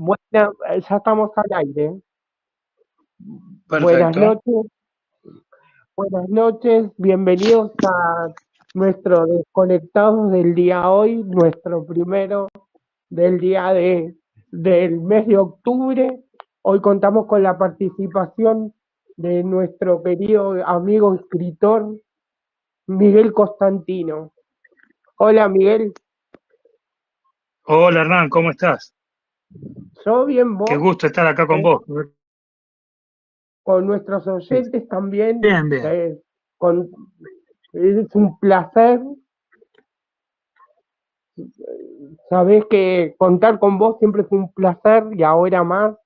Buena, ya estamos al aire. Buenas Perfecto. noches, buenas noches, bienvenidos a nuestro Desconectados del día hoy, nuestro primero del del mes de octubre. Hoy contamos con la participación de nuestro querido amigo escritor Miguel Constantino. Hola Miguel, Hola Hernán, ¿cómo estás? ¿yo bien Qué vos? gusto estar acá con Eh, vos. con nuestros Sí. oyentes también, Bien, bien. con, es un placer. Sabés que contar con vos siempre fue un placer y ahora más.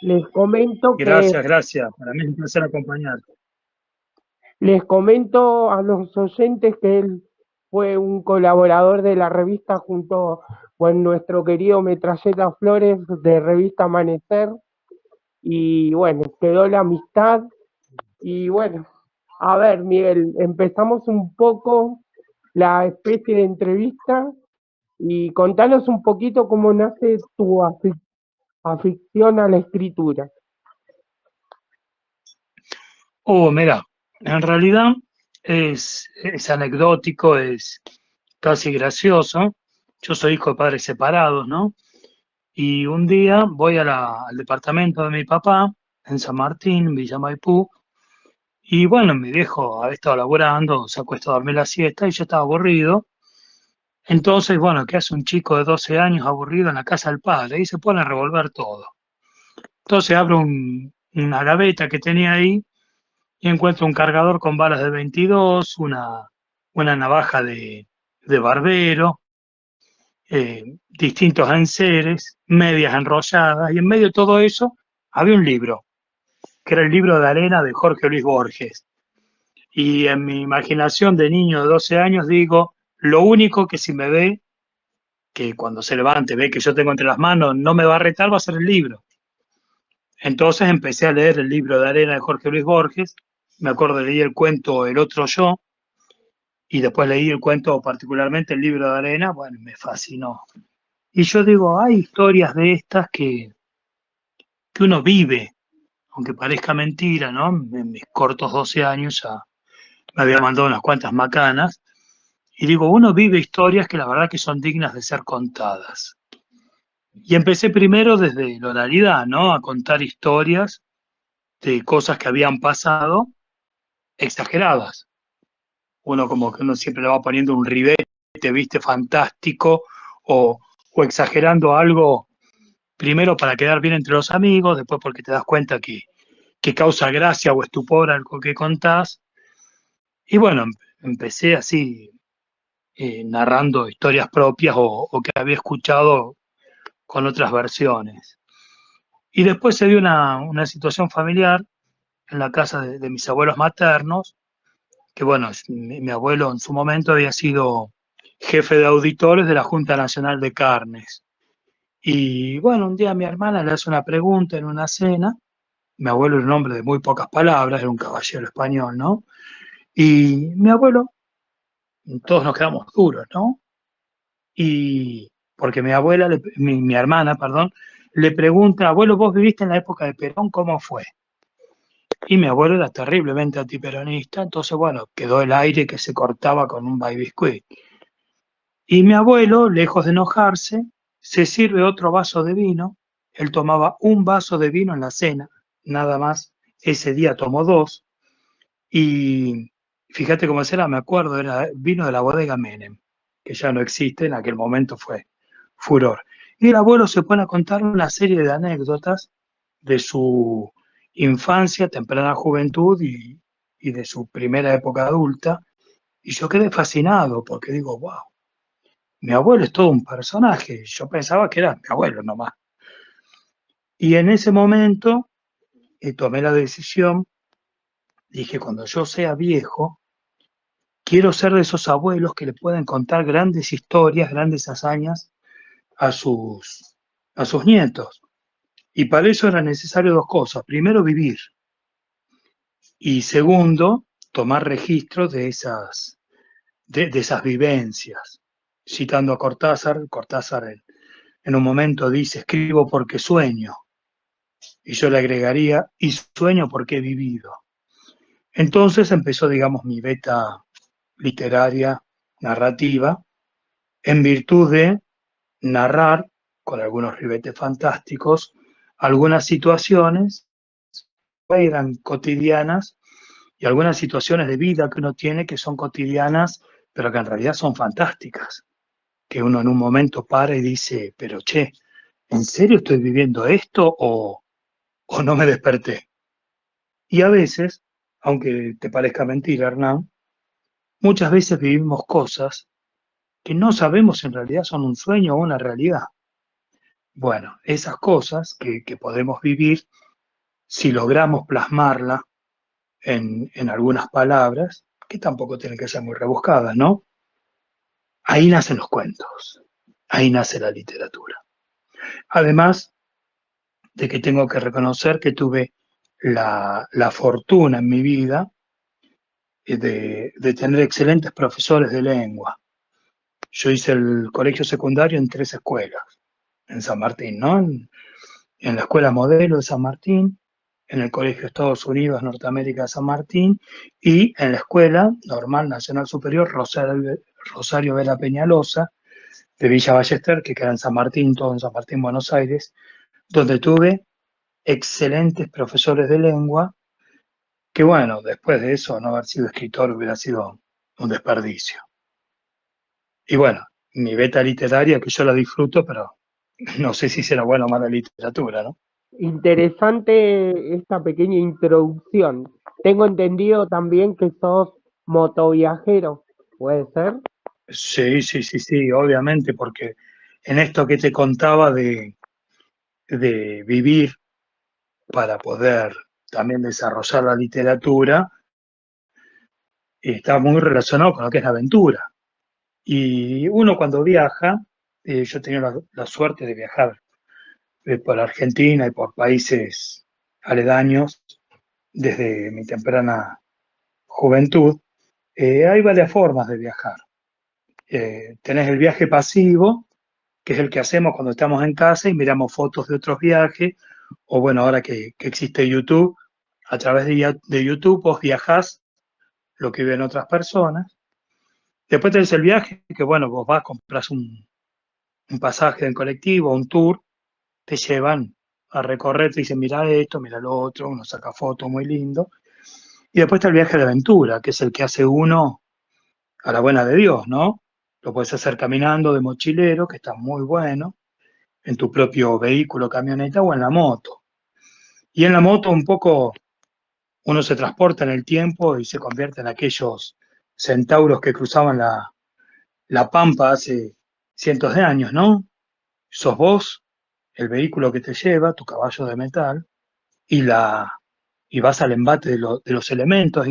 Les comento que Gracias, gracias. Para mí es un placer acompañarte. les comento a los oyentes que él fue un colaborador de la revista junto con nuestro querido Metralleta Flores de revista Amanecer y bueno, quedó la amistad y bueno, a ver Miguel, empezamos un poco la especie de entrevista y contanos un poquito cómo nace tu afición a la escritura. Mira, en realidad es anecdótico, es casi gracioso. Yo soy hijo de padres separados, ¿no? Y un día voy al departamento de mi papá, en San Martín, Villa Maipú, y bueno, mi viejo había estado laburando, se acuesta a dormir la siesta y yo estaba aburrido. Entonces, bueno, ¿qué hace un chico de 12 años aburrido en la casa del padre? Y se pone a revolver todo. Entonces abro una gaveta que tenía ahí y encuentro un cargador con balas de 22, una navaja de barbero, distintos enseres, medias enrolladas, y en medio de todo eso había un libro, que era el libro de arena de Jorge Luis Borges. Y en mi imaginación de niño de 12 años digo, lo único que si me ve que cuando se levante ve que yo tengo entre las manos, no me va a retar, va a ser el libro. Entonces empecé a leer el libro de arena de Jorge Luis Borges, me acuerdo leí el cuento El otro yo, y después leí el cuento particularmente el libro de arena, bueno, me fascinó. Y yo digo, hay historias de estas que uno vive, aunque parezca mentira, ¿no? En mis cortos 12 años ya me había mandado unas cuantas macanas, y digo, uno vive historias que la verdad que son dignas de ser contadas. Y empecé primero desde la oralidad, ¿no? A contar historias de cosas que habían pasado exageradas. Uno como que uno siempre le va poniendo un ribete, viste, fantástico, o exagerando algo, primero para quedar bien entre los amigos, después porque te das cuenta que causa gracia o estupor algo que contás. Y bueno, empecé así, narrando historias propias o que había escuchado con otras versiones. Y después se dio una situación familiar en la casa de mis abuelos maternos, que bueno, mi abuelo en su momento había sido jefe de auditores de la Junta Nacional de Carnes. Y bueno, un día mi hermana le hace una pregunta en una cena, mi abuelo era un hombre de muy pocas palabras, era un caballero español, ¿no? Y mi abuelo, todos nos quedamos duros, ¿no? Y porque mi hermana, perdón, le pregunta, abuelo, ¿vos viviste en la época de Perón? ¿Cómo fue? Y mi abuelo era terriblemente antiperonista, entonces, bueno, quedó el aire que se cortaba con un baby biscuit. Y mi abuelo, lejos de enojarse, se sirve otro vaso de vino. Él tomaba un vaso de vino en la cena, nada más. Ese día tomó dos. Y fíjate cómo será, me acuerdo, era vino de la bodega Menem, que ya no existe, en aquel momento fue furor. Y el abuelo se pone a contar una serie de anécdotas de su infancia, temprana juventud y de su primera época adulta. Y yo quedé fascinado porque digo, wow, mi abuelo es todo un personaje. Yo pensaba que era mi abuelo nomás. Y en ese momento tomé la decisión, dije, cuando yo sea viejo, quiero ser de esos abuelos que le pueden contar grandes historias, grandes hazañas a a sus nietos. Y para eso era necesario dos cosas. Primero, vivir. Y segundo, tomar registro de esas vivencias. Citando a Cortázar, Cortázar en un momento dice, escribo porque sueño, y yo le agregaría, y sueño porque he vivido. Entonces empezó, digamos, mi beta literaria, narrativa, en virtud de narrar, con algunos ribetes fantásticos, algunas situaciones que eran cotidianas y algunas situaciones de vida que uno tiene que son cotidianas, pero que en realidad son fantásticas, que uno en un momento para y dice, pero che, ¿en serio estoy viviendo esto o no me desperté? Y a veces, aunque te parezca mentira, Hernán, muchas veces vivimos cosas que no sabemos si en realidad son un sueño o una realidad. Bueno, esas cosas que podemos vivir, si logramos plasmarla en algunas palabras, que tampoco tienen que ser muy rebuscadas, ¿no? Ahí nacen los cuentos, ahí nace la literatura. Además de que tengo que reconocer que tuve la fortuna en mi vida de tener excelentes profesores de lengua. Yo hice el colegio secundario en 3 escuelas, en San Martín, ¿no? En la Escuela Modelo de San Martín, en el Colegio Estados Unidos Norteamérica de San Martín y en la Escuela Normal Nacional Superior Rosario Vela Peñalosa de Villa Ballester, que queda en San Martín, todo en San Martín, Buenos Aires, donde tuve excelentes profesores de lengua, que bueno, después de eso, no haber sido escritor hubiera sido un desperdicio. Y bueno, mi beta literaria, que yo la disfruto, pero no sé si será buena o mala literatura, ¿no? Interesante esta pequeña introducción. Tengo entendido también que sos motoviajero, ¿puede ser? Sí, sí, sí, sí, obviamente, porque en esto que te contaba de vivir para poder también desarrollar la literatura, está muy relacionado con lo que es la aventura. Y uno cuando viaja, yo he tenido la suerte de viajar por Argentina y por países aledaños desde mi temprana juventud, hay varias formas de viajar. Tenés el viaje pasivo, que es el que hacemos cuando estamos en casa y miramos fotos de otros viajes, o bueno, ahora que existe YouTube, a través de YouTube vos viajás lo que viven otras personas. Después tenés el viaje, que bueno, vos vas, compras un pasaje en colectivo, un tour, te llevan a recorrer, te dicen, mira esto, mira lo otro, uno saca fotos muy lindo. Y después está el viaje de aventura, que es el que hace uno a la buena de Dios, ¿no? Lo puedes hacer caminando de mochilero, que está muy bueno, en tu propio vehículo, camioneta o en la moto. Y en la moto un poco uno se transporta en el tiempo y se convierte en aquellos centauros que cruzaban la pampa hace cientos de años, ¿no? Sos vos, el vehículo que te lleva, tu caballo de metal, y, y vas al embate de los elementos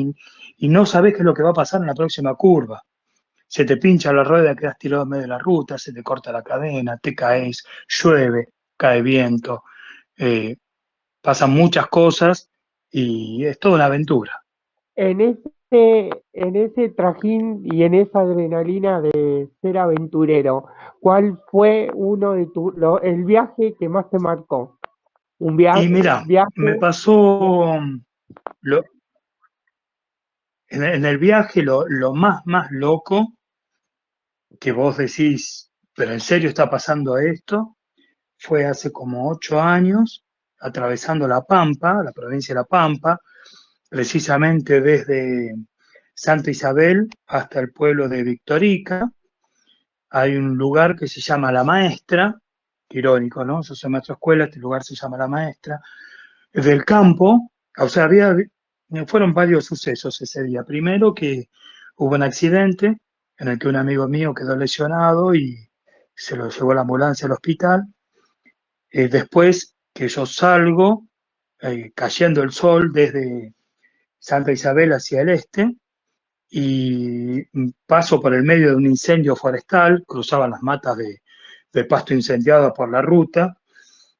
y no sabés qué es lo que va a pasar en la próxima curva. Se te pincha la rueda, quedas tirado en medio de la ruta, se te corta la cadena, te caes, llueve, cae viento, eh, pasan muchas cosas y es toda una aventura. En ese trajín y en esa adrenalina de ser aventurero, ¿cuál fue uno de el viaje que más te marcó? Un Y mira, viaje, me pasó lo- en el viaje lo más loco que vos decís, pero en serio está pasando esto, fue hace como 8 años, atravesando La Pampa, la provincia de La Pampa, precisamente desde Santa Isabel hasta el pueblo de Victorica. Hay un lugar que se llama La Maestra, qué irónico, ¿no? Yo soy maestro de escuela, este lugar se llama La Maestra, del campo, o sea, fueron varios sucesos ese día. Primero que hubo un accidente en el que un amigo mío quedó lesionado y se lo llevó la ambulancia al hospital. Después que yo salgo, cayendo el sol desde Santa Isabel hacia el este, y paso por el medio de un incendio forestal, cruzaban las matas de pasto incendiado por la ruta,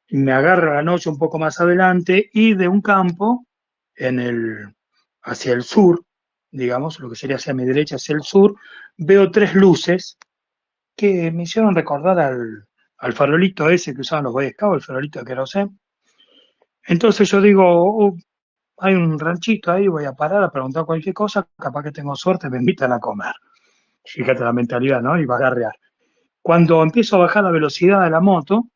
y me agarra la noche un poco más adelante y de un campo en hacia el sur, digamos, lo que sería hacia mi derecha, hacia el sur, veo 3 luces que me hicieron recordar al farolito ese que usaban los Boy Scouts, el farolito de querosén. Entonces yo digo, hay un ranchito ahí, voy a parar a preguntar cualquier cosa, capaz que tengo suerte, me invitan a comer. Fíjate la mentalidad, ¿no? Y va a agarrear. Cuando empiezo a bajar la velocidad de la moto,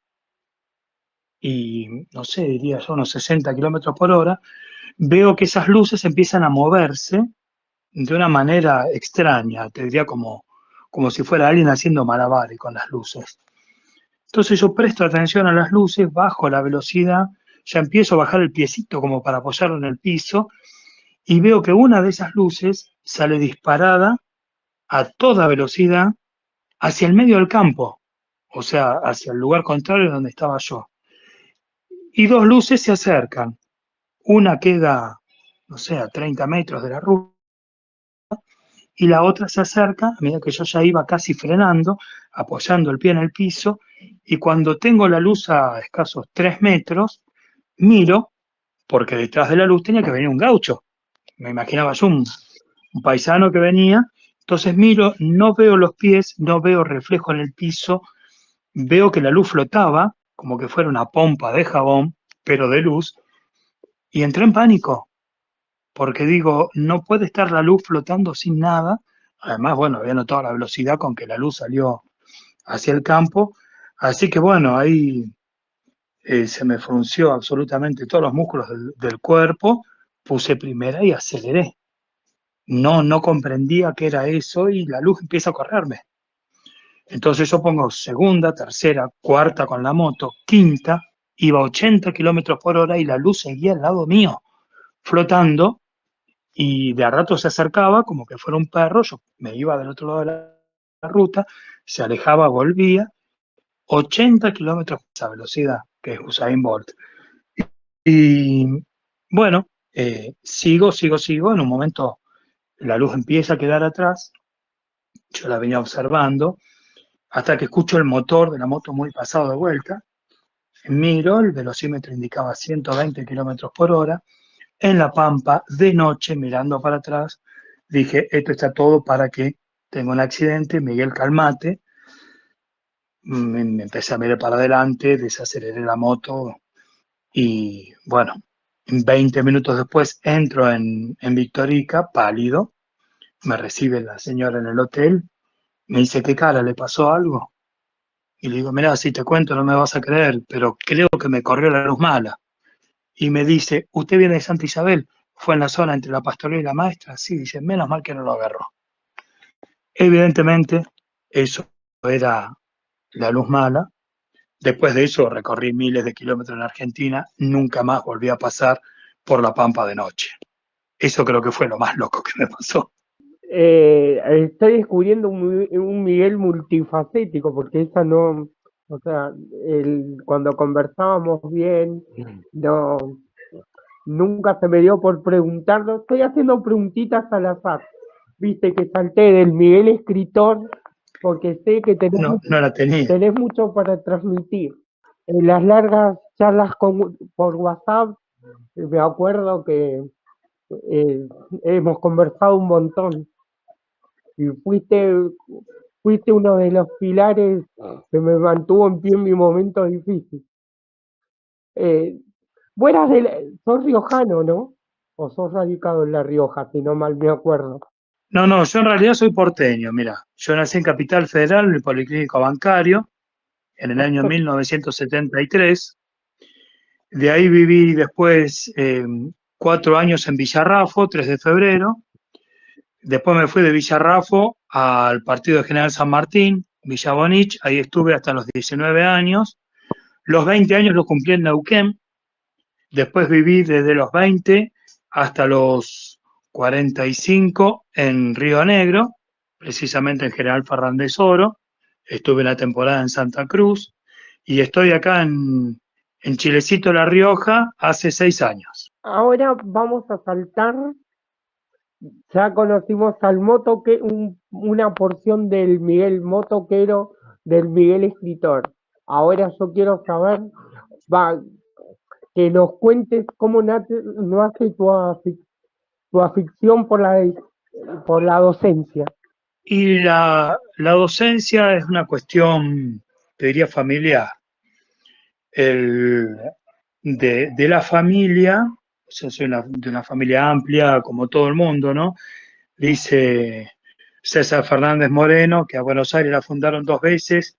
y no sé, diría yo unos 60 kilómetros por hora, veo que esas luces empiezan a moverse de una manera extraña, te diría como si fuera alguien haciendo malabares con las luces. Entonces yo presto atención a las luces, bajo la velocidad, ya empiezo a bajar el piecito como para apoyarlo en el piso y veo que una de esas luces sale disparada a toda velocidad hacia el medio del campo, o sea, hacia el lugar contrario donde estaba yo. Y dos luces se acercan. Una queda, no sé, a 30 metros de la ruta y la otra se acerca a medida que yo ya iba casi frenando, apoyando el pie en el piso, y cuando tengo la luz a escasos 3 metros, miro, porque detrás de la luz tenía que venir un gaucho. Me imaginaba yo un paisano que venía, entonces miro, no veo los pies, no veo reflejo en el piso, veo que la luz flotaba, como que fuera una pompa de jabón, pero de luz, y entré en pánico, porque digo, no puede estar la luz flotando sin nada. Además, bueno, había notado la velocidad con que la luz salió hacia el campo, así que bueno, ahí se me frunció absolutamente todos los músculos del cuerpo, puse primera y aceleré. No comprendía qué era eso y la luz empieza a correrme. Entonces yo pongo segunda, tercera, cuarta con la moto, quinta, iba a 80 kilómetros por hora y la luz seguía al lado mío, flotando, y de a rato se acercaba como que fuera un perro, yo me iba del otro lado de la ruta, se alejaba, volvía, 80 kilómetros a esa velocidad, que es Usain Bolt. Y bueno, sigo, en un momento la luz empieza a quedar atrás, yo la venía observando, hasta que escucho el motor de la moto muy pasado de vuelta, miro, el velocímetro indicaba 120 kilómetros por hora, en la pampa, de noche, mirando para atrás, dije, esto está todo para que tenga un accidente, Miguel, calmate, me empecé a mirar para adelante, desaceleré la moto y bueno, 20 minutos después entro en Victorica, pálido, me recibe la señora en el hotel, me dice, ¿qué cara? ¿Le pasó algo? Y le digo, mirá, si te cuento no me vas a creer, pero creo que me corrió la luz mala. Y me dice, ¿usted viene de Santa Isabel? ¿Fue en la zona entre la pastorela y la maestra? Sí, dice, menos mal que no lo agarró. Evidentemente, eso era la luz mala. Después de eso recorrí miles de kilómetros en Argentina, nunca más volví a pasar por la Pampa de noche. Eso creo que fue lo más loco que me pasó. Estoy descubriendo un Miguel multifacético, porque esa no, o sea, cuando conversábamos bien, no, nunca se me dio por preguntarlo. Estoy haciendo preguntitas al azar. Viste que salté del Miguel escritor, porque sé que No la tenía. tenés mucho para transmitir. En las largas charlas por WhatsApp, me acuerdo que eh, hemos conversado un montón y fuiste uno de los pilares que me mantuvo en pie en mi momento difícil. Eh, sos riojano, ¿no? O sos radicado en La Rioja, si no mal me acuerdo. No, yo en realidad soy porteño, mira. Yo nací en Capital Federal, en el Policlínico Bancario, en el año 1973. De ahí viví después 4 años en Villarrafo, 3 de febrero. Después me fui de Villarrafo al partido de General San Martín, Villa Bonich. Ahí estuve hasta los 19 años. Los 20 años los cumplí en Neuquén. Después viví desde los 20 hasta los 45 en Río Negro, precisamente en General Fernández Oro. Estuve la temporada en Santa Cruz y estoy acá en Chilecito, La Rioja, hace 6 años. Ahora vamos a saltar, ya conocimos al una porción del Miguel motoquero, del Miguel escritor. Ahora yo quiero saber, va, que nos cuentes cómo nace tu afición por la docencia. Y la docencia es una cuestión te diría familiar. El, de la familia, yo soy de una familia amplia, como todo el mundo, ¿no? Dice César Fernández Moreno que a Buenos Aires la fundaron 2 veces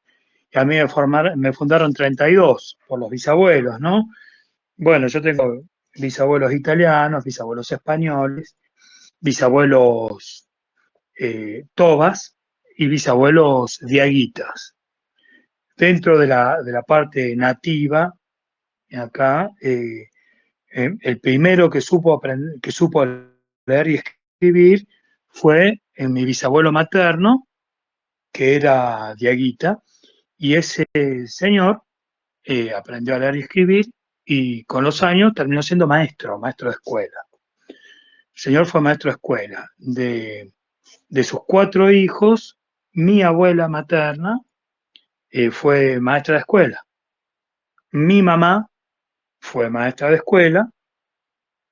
y a mí me fundaron 32 por los bisabuelos, ¿no? Bueno, yo tengo bisabuelos italianos, bisabuelos españoles, bisabuelos tobas y bisabuelos diaguitas. Dentro de la parte nativa, acá, el primero que supo aprender, que supo leer y escribir fue en mi bisabuelo materno, que era diaguita, y ese señor aprendió a leer y escribir y con los años terminó siendo maestro, maestro de escuela. El señor fue maestro de escuela. De sus 4 hijos, mi abuela materna fue maestra de escuela. Mi mamá fue maestra de escuela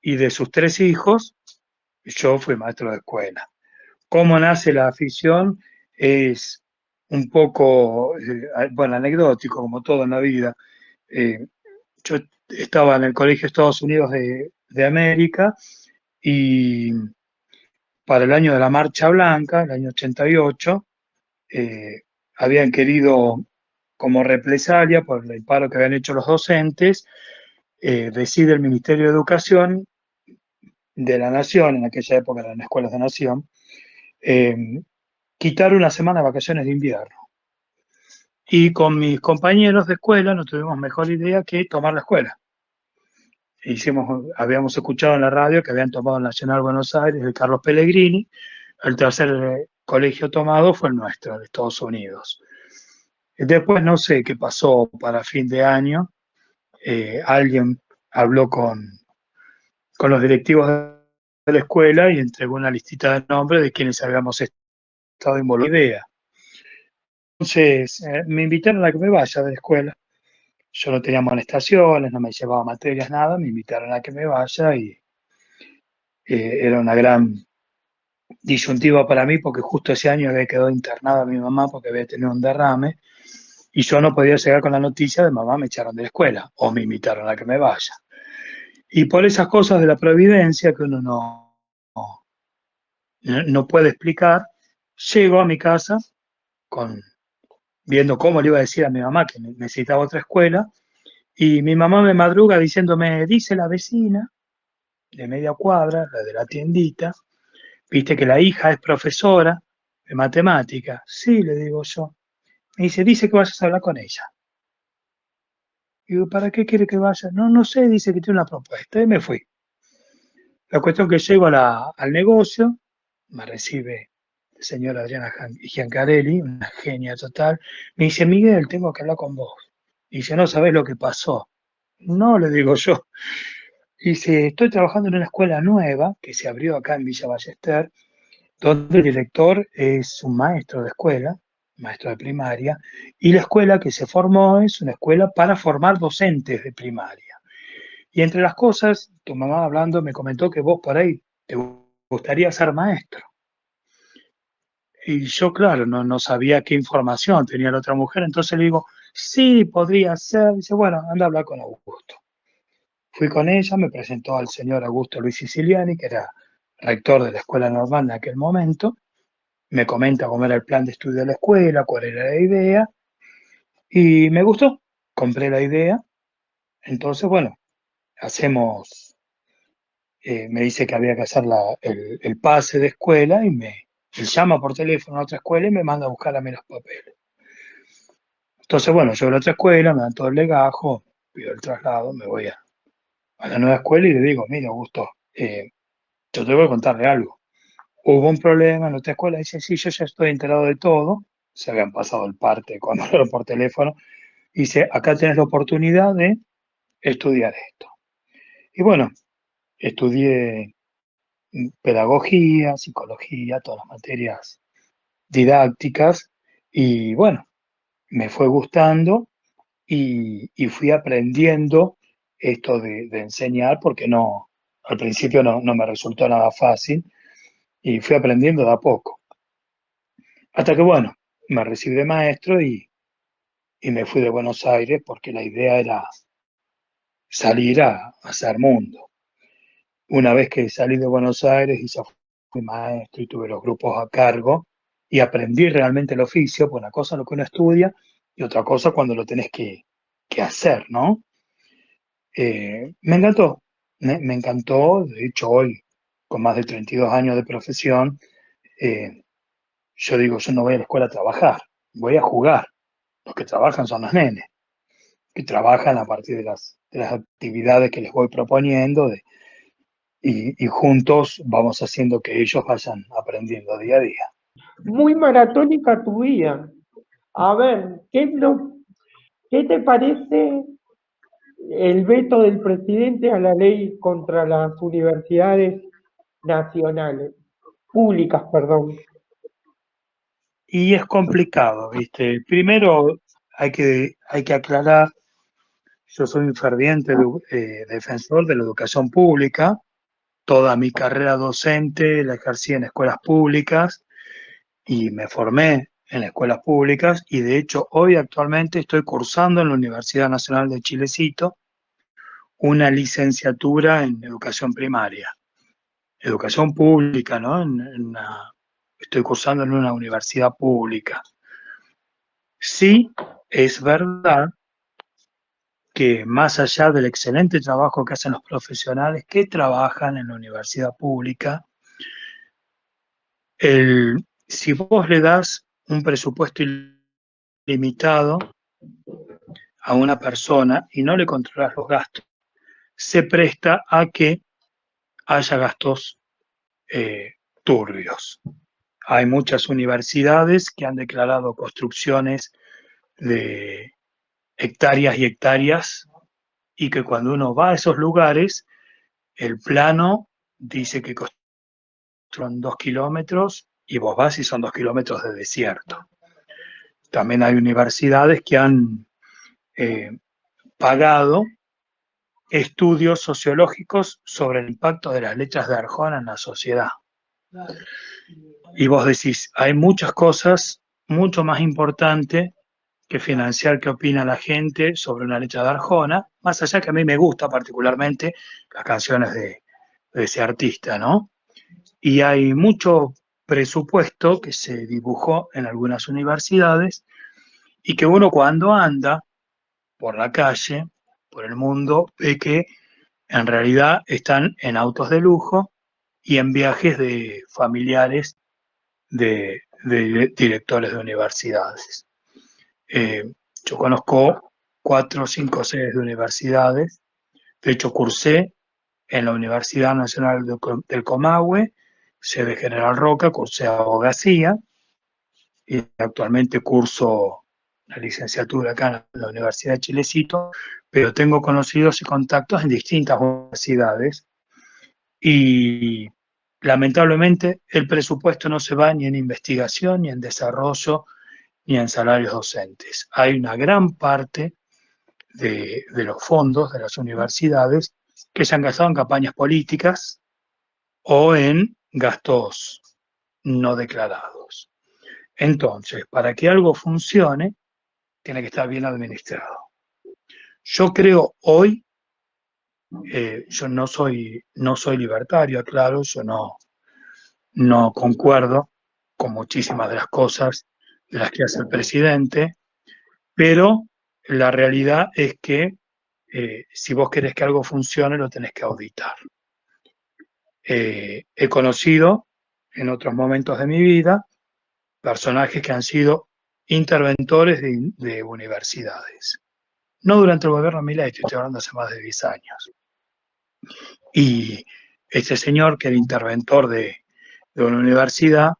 y de sus 3 hijos, yo fui maestro de escuela. ¿Cómo nace la afición? Es un poco, bueno, anecdótico, como todo en la vida. Eh, yo estaba en el Colegio Estados Unidos de América y para el año de la Marcha Blanca, el año 88, eh, habían querido, como represalia por el paro que habían hecho los docentes, decide el Ministerio de Educación de la Nación, en aquella época eran escuelas de Nación, eh, quitar una semana de vacaciones de invierno. Y con mis compañeros de escuela no tuvimos mejor idea que tomar la escuela. Habíamos escuchado en la radio que habían tomado el Nacional Buenos Aires de Carlos Pellegrini. El tercer colegio tomado fue el nuestro, de Estados Unidos. Después no sé qué pasó para fin de año. Alguien habló con los directivos de la escuela y entregó una listita de nombres de quienes habíamos estado involucrados. Entonces, me invitaron a que me vaya de la escuela. Yo no tenía amonestaciones, no me llevaba materias, nada, me invitaron a que me vaya y era una gran disyuntiva para mí porque justo ese año había quedado internada mi mamá porque había tenido un derrame y yo no podía llegar con la noticia de mamá me echaron de la escuela o me invitaron a que me vaya. Y por esas cosas de la providencia que uno no puede explicar, llego a mi casa con, viendo cómo le iba a decir a mi mamá que necesitaba otra escuela. Y mi mamá me madruga diciéndome, dice la vecina de media cuadra, la de la tiendita, viste que la hija es profesora de matemática. Sí, le digo yo. Me dice que vayas a hablar con ella. Y digo, ¿para qué quiere que vaya? No, no sé, dice que tiene una propuesta. Y me fui. La cuestión que llego al negocio, me recibe la señora Adriana Giancarelli, una genia total. Me dice, Miguel, tengo que hablar con vos. Y dice, no sabés lo que pasó. No, le digo yo. Dice, estoy trabajando en una escuela nueva que se abrió acá en Villa Ballester, donde el director es un maestro de escuela, maestro de primaria, y la escuela que se formó es una escuela para formar docentes de primaria. Y entre las cosas, tu mamá hablando me comentó que vos por ahí te gustaría ser maestro. Y yo, claro, no sabía qué información tenía la otra mujer, entonces le digo, sí, podría ser. Dice, bueno, anda a hablar con Augusto. Fui con ella, me presentó al señor Augusto Luis Siciliani, que era rector de la escuela normal en aquel momento, me comenta cómo era el plan de estudio de la escuela, cuál era la idea, y me gustó, compré la idea, entonces, bueno, hacemos, me dice que había que hacer el pase de escuela y me llama por teléfono a otra escuela y me manda a buscar a mí los papeles. Entonces, bueno, yo a la otra escuela, me dan todo el legajo, pido el traslado, me voy a la nueva escuela y le digo, mira, Augusto, yo tengo que contarle algo. Hubo un problema en otra escuela, dice, sí, yo ya estoy enterado de todo, se habían pasado el parte cuando hablaron por teléfono, dice, acá tienes la oportunidad de estudiar esto. Y bueno, estudié pedagogía, psicología, todas las materias didácticas, y bueno, me fue gustando y fui aprendiendo esto de enseñar, porque al principio no me resultó nada fácil, y fui aprendiendo de a poco. Hasta que, bueno, me recibí de maestro y y me fui de Buenos Aires porque la idea era salir a hacer mundo. Una vez que salí de Buenos Aires y ya fui maestro y tuve los grupos a cargo y aprendí realmente el oficio, pues una cosa es lo que uno estudia y otra cosa cuando lo tenés que hacer, ¿no? Me encantó, me encantó, de hecho hoy, con más de 32 años de profesión, eh, yo digo, yo no voy a la escuela a trabajar, voy a jugar. Los que trabajan son los nenes, que trabajan a partir de las actividades que les voy proponiendo y juntos vamos haciendo que ellos vayan aprendiendo día a día. Muy maratónica tu vida. A ver, ¿qué te parece el veto del presidente a la ley contra las universidades nacionales, públicas, perdón? Y es complicado, ¿viste? Primero hay que aclarar, yo soy un ferviente defensor de la educación pública, toda mi carrera docente la ejercí en escuelas públicas y me formé en escuelas públicas y de hecho hoy actualmente estoy cursando en la Universidad Nacional de Chilecito una licenciatura en educación primaria, educación pública, ¿no? Estoy cursando en una universidad pública. Sí, es verdad que más allá del excelente trabajo que hacen los profesionales que trabajan en la universidad pública, si vos le das un presupuesto ilimitado a una persona y no le controlas los gastos, se presta a que haya gastos turbios. Hay muchas universidades que han declarado construcciones de hectáreas y hectáreas y que cuando uno va a esos lugares, el plano dice que construyen 2 kilómetros y vos vas y son 2 kilómetros de desierto. También hay universidades que han eh, pagado estudios sociológicos sobre el impacto de las letras de Arjona en la sociedad. Y vos decís, hay muchas cosas mucho más importantes que financiar qué opina la gente sobre una letra de Arjona, más allá que a mí me gusta particularmente las canciones de ese artista, ¿no? Y hay mucho presupuesto que se dibujó en algunas universidades y que uno cuando anda por la calle, por el mundo, ve que en realidad están en autos de lujo y en viajes de familiares de directores de universidades. Yo conozco 4 o 5 sedes de universidades, de hecho cursé en la Universidad Nacional del Comahue, sede General Roca, cursé abogacía y actualmente curso la licenciatura acá en la Universidad de Chilecito, pero tengo conocidos y contactos en distintas universidades y lamentablemente el presupuesto no se va ni en investigación, ni en desarrollo, ni en salarios docentes. Hay una gran parte de los fondos de las universidades que se han gastado en campañas políticas o en gastos no declarados. Entonces, para que algo funcione, tiene que estar bien administrado. Yo creo hoy, yo no soy libertario, claro, yo no concuerdo con muchísimas de las cosas de las que hace el presidente, pero la realidad es que si vos querés que algo funcione, lo tenés que auditar. He conocido en otros momentos de mi vida personajes que han sido interventores de universidades. No durante el gobierno Milei, estoy hablando hace más de 10 años. Y este señor, que era interventor de una universidad,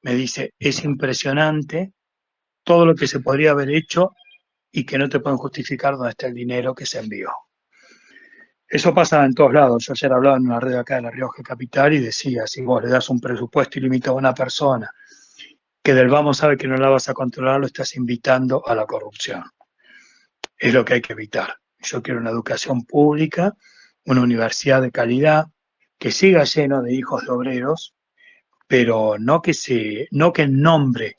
me dice, es impresionante todo lo que se podría haber hecho y que no te pueden justificar dónde está el dinero que se envió. Eso pasa en todos lados. Yo ayer hablaba en una red acá de La Rioja Capital y decía, si vos le das un presupuesto ilimitado a una persona que del vamos sabe que no la vas a controlar, lo estás invitando a la corrupción. Es lo que hay que evitar. Yo quiero una educación pública, una universidad de calidad, que siga lleno de hijos de obreros, pero no que en nombre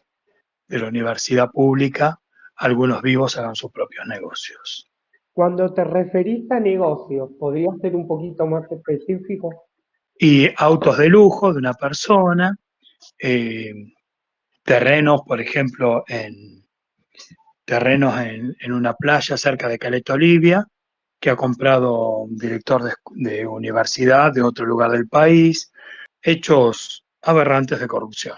de la universidad pública algunos vivos hagan sus propios negocios. Cuando te referís a negocios, ¿podrías ser un poquito más específico? Y autos de lujo de una persona, eh, terrenos, por ejemplo, en una playa cerca de Caleta Olivia, que ha comprado un director de universidad de otro lugar del país, hechos aberrantes de corrupción.